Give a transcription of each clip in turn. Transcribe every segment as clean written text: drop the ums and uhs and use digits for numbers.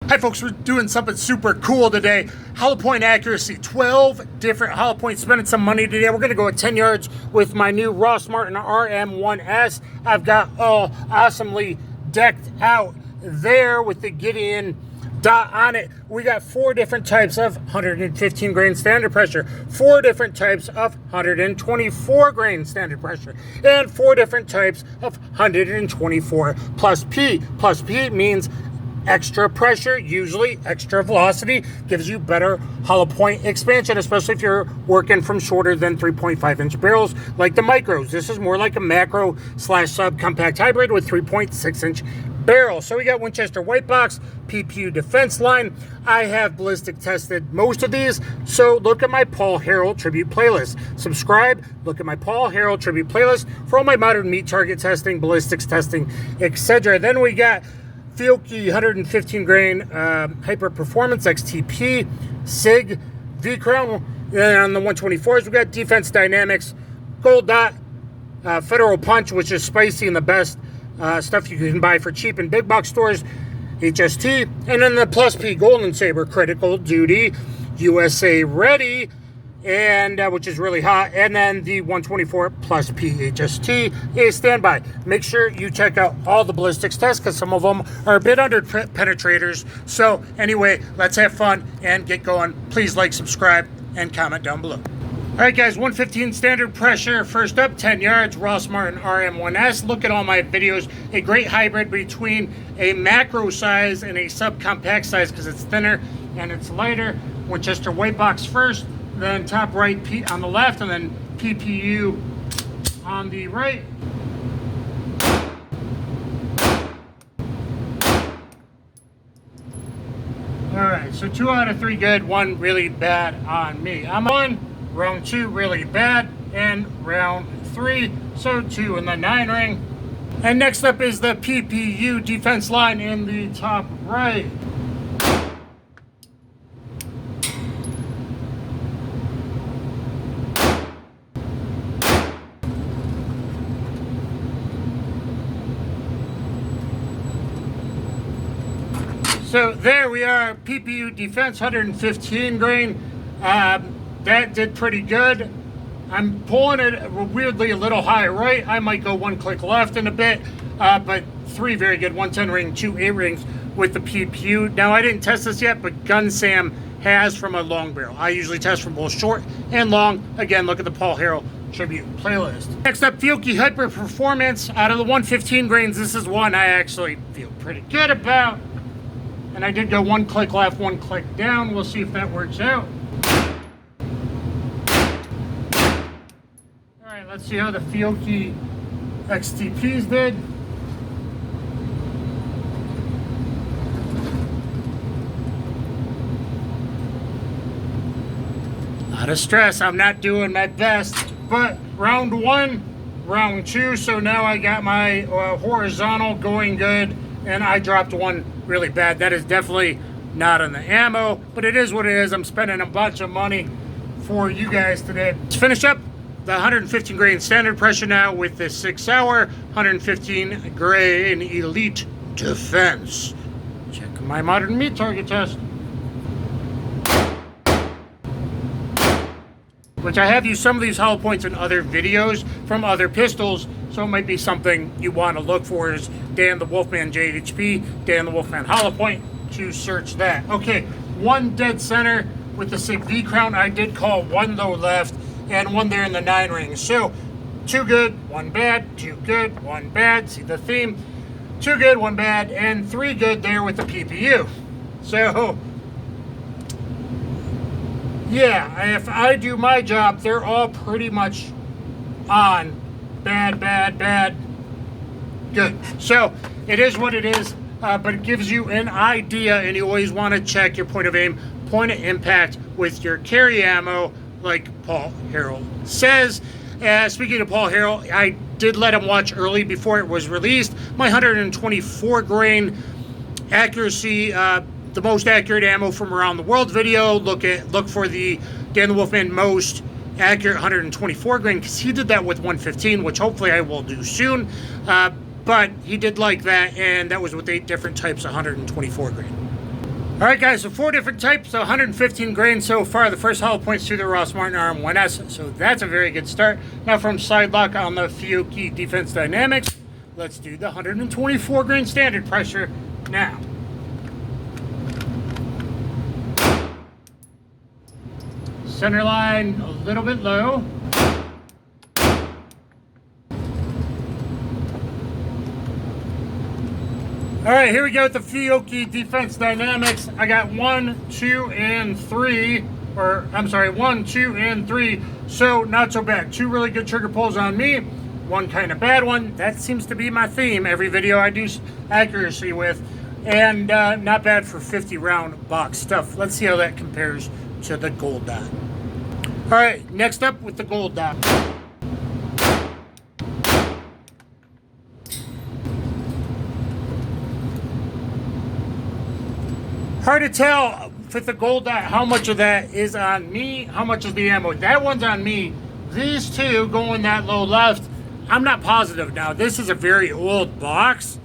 Hi folks, we're doing something super cool today. Hollow point accuracy, 12 different hollow points. Spending some money today. We're gonna go at 10 yards with my new Rostp Martin Rm1s. I've got all awesomely decked out there with the Gideon dot on it. We got 4 different types of 115 grain standard pressure, 4 different types of 124 grain standard pressure, and 4 different types of 124 plus P. Plus P means extra pressure, usually extra velocity, gives you better hollow point expansion, especially if you're working from shorter than 3.5 inch barrels like the micros. This is more like a macro slash sub compact hybrid with 3.6 inch barrel. So we got Winchester White Box, PPU defense line. I have ballistic tested most of these, so look at my Paul Harrell Tribute playlist. Subscribe, look at my Paul Harrell Tribute playlist for all my modern meat target testing, ballistics testing, etc. Then we got Fiocchi 115 grain hyper performance XTP, SIG, V Crown. And on the 124s, we got Defense Dynamics, Gold Dot, Federal Punch, which is spicy and the best stuff you can buy for cheap in big box stores, HST, and then the Plus P Golden Saber Critical Duty USA Ready, and which is really hot, and then the 124 Plus P HST is standby. Make sure you check out all the ballistics tests because some of them are a bit under penetrators. So anyway, let's have fun and get going. Please like, subscribe, and comment down below. All right, guys, 115 standard pressure. First up, 10 yards, Rostp Martin Rm1s. Look at all my videos. A great hybrid between a macro size and a subcompact size because it's thinner and it's lighter. Winchester White Box first, then top right P on the left, and then PPU on the right. All right, so 2 out of 3 good, 1 really bad on me. I'm on round 2 really bad, and round 3, so 2 in the 9 ring. And next up is the PPU defense line in the top right. So there we are, PPU defense, 115 grain. That did pretty good. I'm pulling it weirdly a little high right. I might go 1 click left in a bit, but 3 very good, 110 ring, 2 8 rings with the PPU. Now I didn't test this yet, but GunSam has from a long barrel. I usually test from both short and long. Again, look at the Paul Harrell Tribute playlist. Next up, Fiocchi Hyper Performance. Out of the 115 grains, this is one I actually feel pretty good about. And I did go 1 click left, 1 click down. We'll see if that works out. All right, let's see how the Fiocchi XTPs did. A lot of stress. I'm not doing my best. But round 1, round 2. So now I got my horizontal going good. And I dropped 1 really bad. That is definitely not on the ammo, but it is what it is. I'm spending a bunch of money for you guys today. Let's finish up the 115 grain standard pressure now with the 6 Sauer 115 grain elite defense. Check my modern meat target test, which I have used some of these hollow points in other videos from other pistols, so it might be something you want to look for is Dan the Wolfman JHP, Dan the Wolfman hollow point, to search that. Okay, 1 dead center with the SIG V Crown. I did call 1 low left and 1 there in the 9 ring. So 2 good, 1 bad, 2 good, 1 bad. See the theme? 2 good, 1 bad, and 3 good there with the PPU. So yeah, if I do my job, they're all pretty much on bad, bad, bad, good. So it is what it is, but it gives you an idea, and you always want to check your point of aim, point of impact with your carry ammo, like Paul Harrell says. Speaking of Paul Harrell, I did let him watch early before it was released. My 124 grain accuracy, the most accurate ammo from around the world video. Look for the Dan the Wolfman most accurate 124 grain, because he did that with 115, which hopefully I will do soon. But he did like that, and that was with 8 different types of 124 grain. All right, guys, so 4 different types, so 115 grain so far. The first hollow points to the Rostp Martin Rm1s, so that's a very good start. Now from side lock on the Fiocchi Defense Dynamics, let's do the 124 grain standard pressure now. Center line a little bit low. All right, here we go with the Fiocchi Defense Dynamics. I got 1, 2, and 3, or I'm sorry, 1, 2, and 3. So not so bad. 2 really good trigger pulls on me, 1 kind of bad one. That seems to be my theme every video I do accuracy with, and not bad for 50 round box stuff. Let's see how that compares to the gold dot. All right, next up with the gold dot. Hard to tell with the gold dot how much of that is on me, how much is the ammo. That one's on me. These two going that low left, I'm not positive now. This is a very old box,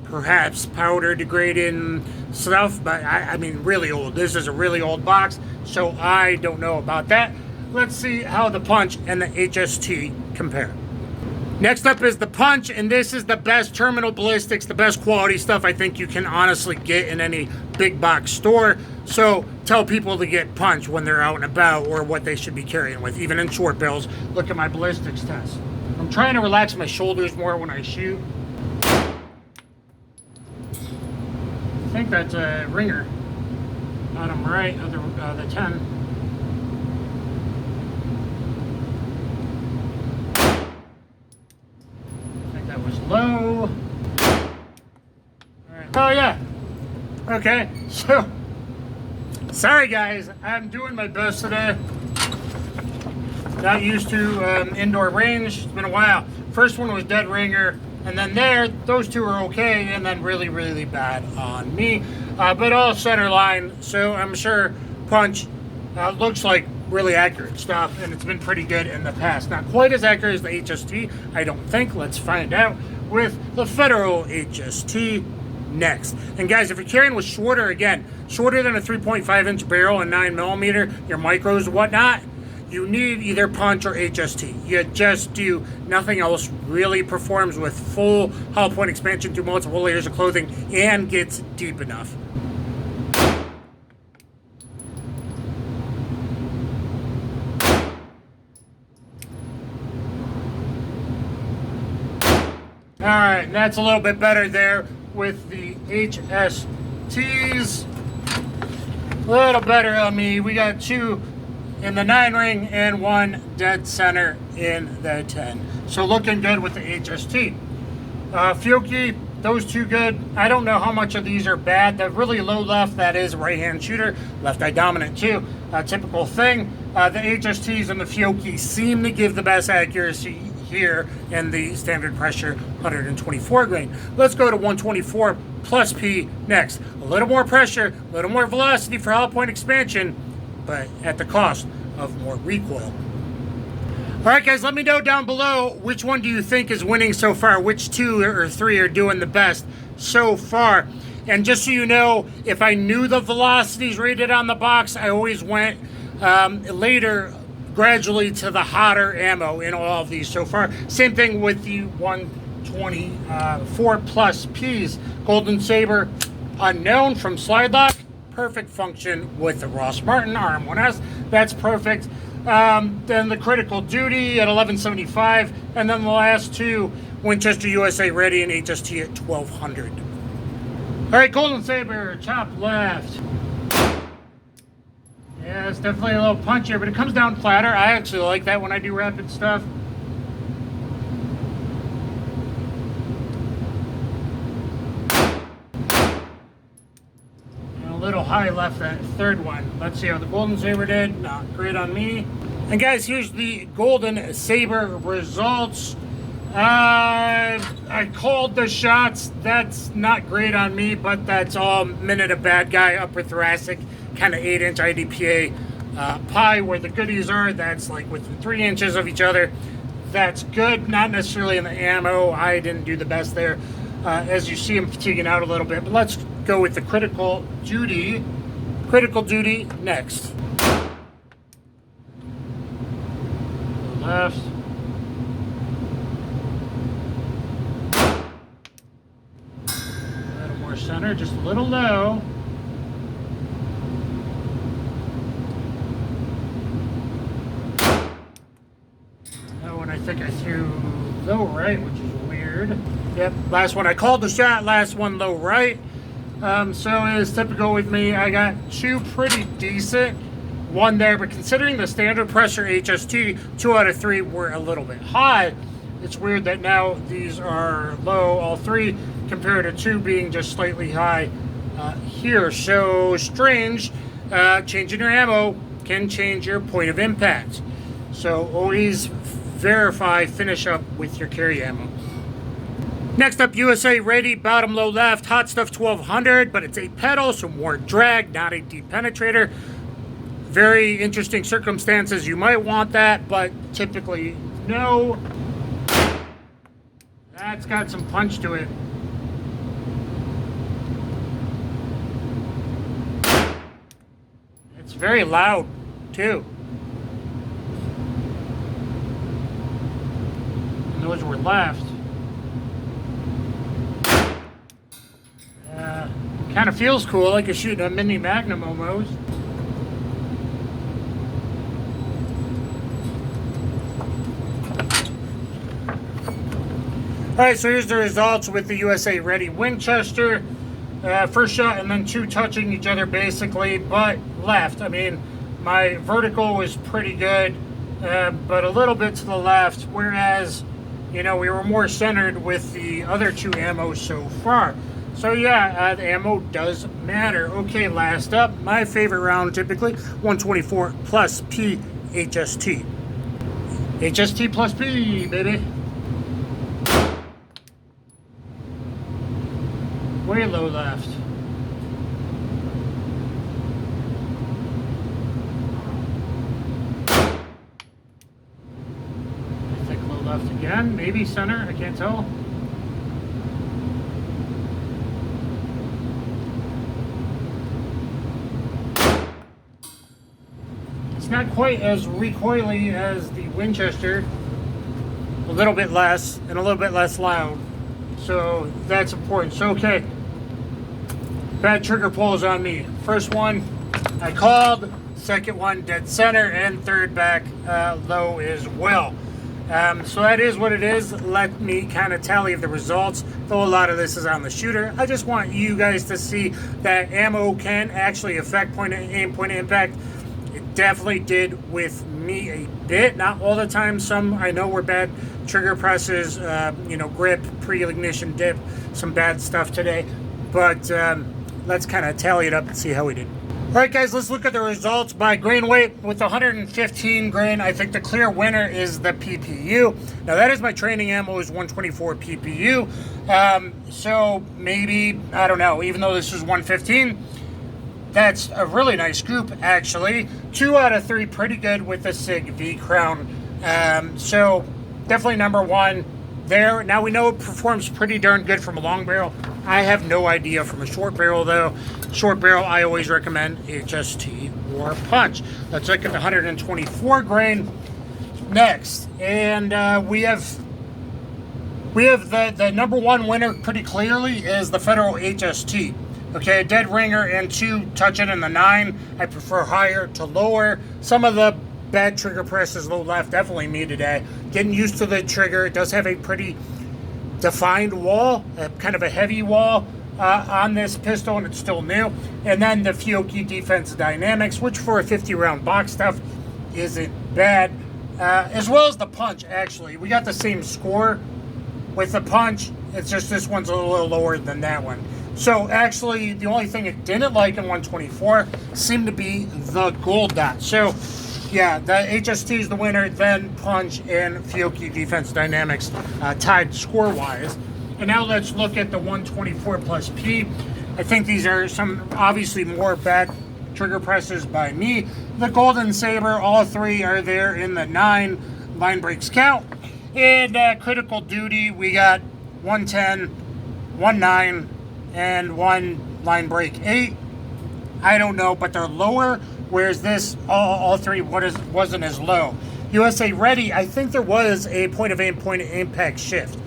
perhaps powder degrading stuff, but I mean really old. This is a really old box, so I don't know about that. Let's see how the punch and the HST compare. Next up is the punch, and this is the best terminal ballistics, the best quality stuff I think you can honestly get in any big box store. So tell people to get punch when they're out and about, or what they should be carrying with, even in short bills. Look at my ballistics test. I'm trying to relax my shoulders more when I shoot. I think that's a ringer. Bottom right of the 10. Low. Right. Oh yeah. Okay. So, sorry guys, I'm doing my best today. Not used to indoor range. It's been a while. First one was dead ringer, and then those two are okay, and then really, really bad on me. But all center line. So I'm sure punch looks like really accurate stuff, and it's been pretty good in the past. Not quite as accurate as the HST, I don't think. Let's find out with the Federal HST next. And guys, if you're carrying with shorter, again, shorter than a 3.5 inch barrel and 9mm, your micros and whatnot, you need either punch or HST. You just do. Nothing else really performs with full hollow point expansion through multiple layers of clothing and gets deep enough. All right, that's a little bit better there with the HSTs. A little better on me. We got 2 in the 9 ring and 1 dead center in the 10. So looking good with the HST. Fiocchi, those 2 good. I don't know how much of these are bad. The really low left, that is right-hand shooter. Left eye dominant too. Typical thing. The HSTs and the Fiocchi seem to give the best accuracy here in the standard pressure 124 grain. Let's go to 124 plus P next. A little more pressure, a little more velocity for hollow point expansion, but at the cost of more recoil. All right, guys, let me know down below which one do you think is winning so far, which 2 or 3 are doing the best so far. And just so you know, if I knew the velocities rated on the box, I always went later gradually to the hotter ammo in all of these so far. Same thing with the 124 plus Ps. Golden Saber, unknown from slide lock. Perfect function with the Rostp Martin Rm1s. That's perfect. Then the critical duty at 1175, and then the last 2 Winchester USA Ready and HST at 1200. All right, Golden Saber, top left. Yeah, it's definitely a little punchier, but it comes down flatter. I actually like that when I do rapid stuff. And a little high left that 3rd one. Let's see how the Golden Saber did. Not great on me. And guys, here's the Golden Saber results. I called the shots. That's not great on me, but that's all minute of bad guy, upper thoracic, kind of 8-inch IDPA pie where the goodies are. That's like within 3 inches of each other. That's good. Not necessarily in the ammo. I didn't do the best there. As you see, I'm fatiguing out a little bit, but let's go with the critical duty next. Left. A little more center, just a little low. Oh, and I think I threw low right, which is weird. Yep, last one I called the shot, last one low right. So as typical with me, I got two pretty decent, one there, but considering the standard pressure HST, 2 out of 3 were a little bit high. It's weird that now these are low, all 3, compared to 2 being just slightly high here. So strange, changing your ammo can change your point of impact. So always verify, finish up with your carry ammo. Next up, USA Ready, bottom low left, Hot Stuff 1200, but it's a pedal, so more drag, not a deep penetrator. Very interesting circumstances, you might want that, but typically no. That's got some punch to it. It's very loud, too. And those were left. Kind of feels cool, like you're shooting a mini Magnum almost. Alright, so here's the results with the USA Ready Winchester. First shot and then 2 touching each other basically, but left. I mean, my vertical was pretty good, but a little bit to the left, whereas, you know, we were more centered with the other 2 ammos so far. So yeah, the ammo does matter. Okay, last up, my favorite round typically, 124 plus P HST. HST plus P, baby. Way low left. I think low left again, maybe center, I can't tell. Not quite as recoily as the Winchester, a little bit less and a little bit less loud, so that's important. So okay, bad trigger pulls on me. First one I called, second one dead center, and third back low as well. So that is what it is. Let me kind of tally the results, though a lot of this is on the shooter. I just want you guys to see that ammo can actually affect point of aim, point of impact. It definitely did with me a bit, not all the time. Some I know were bad trigger presses, you know, grip, pre-ignition dip, some bad stuff today. But let's kind of tally it up and see how we did. All right, guys, let's look at the results by grain weight. With 115 grain, I think the clear winner is the PPU. Now, that is my training ammo, is 124 PPU. So maybe, I don't know, even though this is 115, that's a really nice group, actually. 2 out of 3 pretty good with the SIG V Crown. So definitely number 1 there. Now we know it performs pretty darn good from a long barrel. I have no idea from a short barrel, though. Short barrel, I always recommend HST or punch. Let's look at the 124 grain next. And we have the number 1 winner pretty clearly is the Federal HST. Okay, a dead ringer and 2 touching in the 9. I prefer higher to lower. Some of the bad trigger presses low left, definitely me today. Getting used to the trigger. It does have a pretty defined wall, kind of a heavy wall on this pistol, and it's still new. And then the Fiocchi Defense Dynamics, which for a 50-round box stuff isn't bad. As well as the punch, actually. We got the same score with the punch. It's just this one's a little lower than that one. So actually, the only thing it didn't like in 124 seemed to be the gold dot. So yeah, the HST is the winner, then punch and Fiocchi Defense Dynamics tied score-wise. And now let's look at the 124 plus P. I think these are some obviously more bad trigger presses by me. The Golden Saber, all 3 are there in the 9 line breaks count. And critical duty, we got 110, 19, and 1 Line Break 8, I don't know, but they're lower, whereas this, all three wasn't as low. USA Ready, I think there was a point of aim, point of impact shift.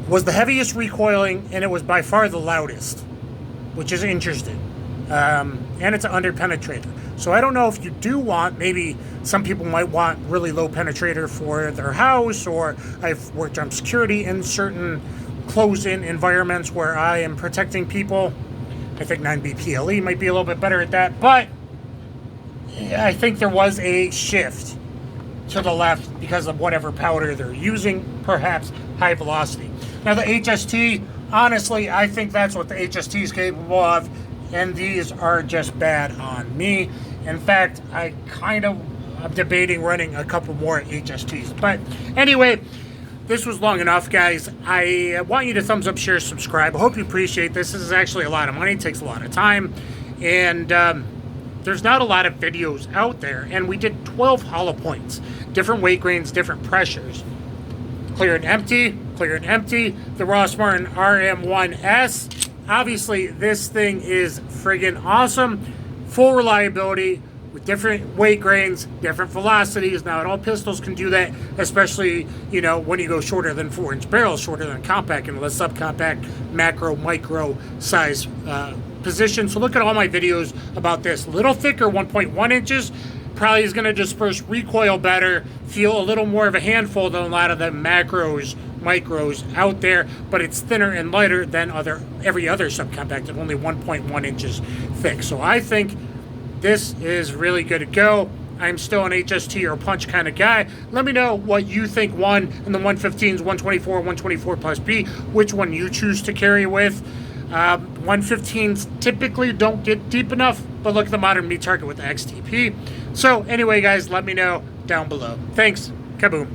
Was the heaviest recoiling, and it was by far the loudest, which is interesting. And it's an under penetrator. So I don't know if you do want, maybe some people might want really low penetrator for their house, or I've worked on security in certain closed-in environments where I am protecting people. I think 9B PLE might be a little bit better at that, but I think there was a shift to the left because of whatever powder they're using, perhaps high velocity. Now the HST, honestly, I think that's what the HST is capable of, and these are just bad on me. In fact, I'm debating running a couple more HSTs. But anyway, this was long enough, guys. I want you to thumbs up, share, subscribe. I hope you appreciate this. This is actually a lot of money. It takes a lot of time. And there's not a lot of videos out there. And we did 12 hollow points. Different weight grains, different pressures. Clear and empty, clear and empty. The Rostp Martin Rm1s. Obviously, this thing is friggin' awesome. Full reliability with different weight grains, different velocities. Now, all pistols can do that, especially, you know, when you go shorter than 4-inch barrels, shorter than compact and less subcompact, macro, micro size position. So look at all my videos about this. A little thicker, 1.1 inches. Probably is going to disperse recoil better, feel a little more of a handful than a lot of the macros, micros out there, but it's thinner and lighter than every other subcompact, and only 1.1 inches thick. So I think this is really good to go. I'm still an HST or punch kind of guy. Let me know what you think won in the 115s, 124, 124 plus B, which one you choose to carry with. 115s typically don't get deep enough, but look at the modern meat target with the XTP. So anyway, guys, let me know down below. Thanks. Kaboom.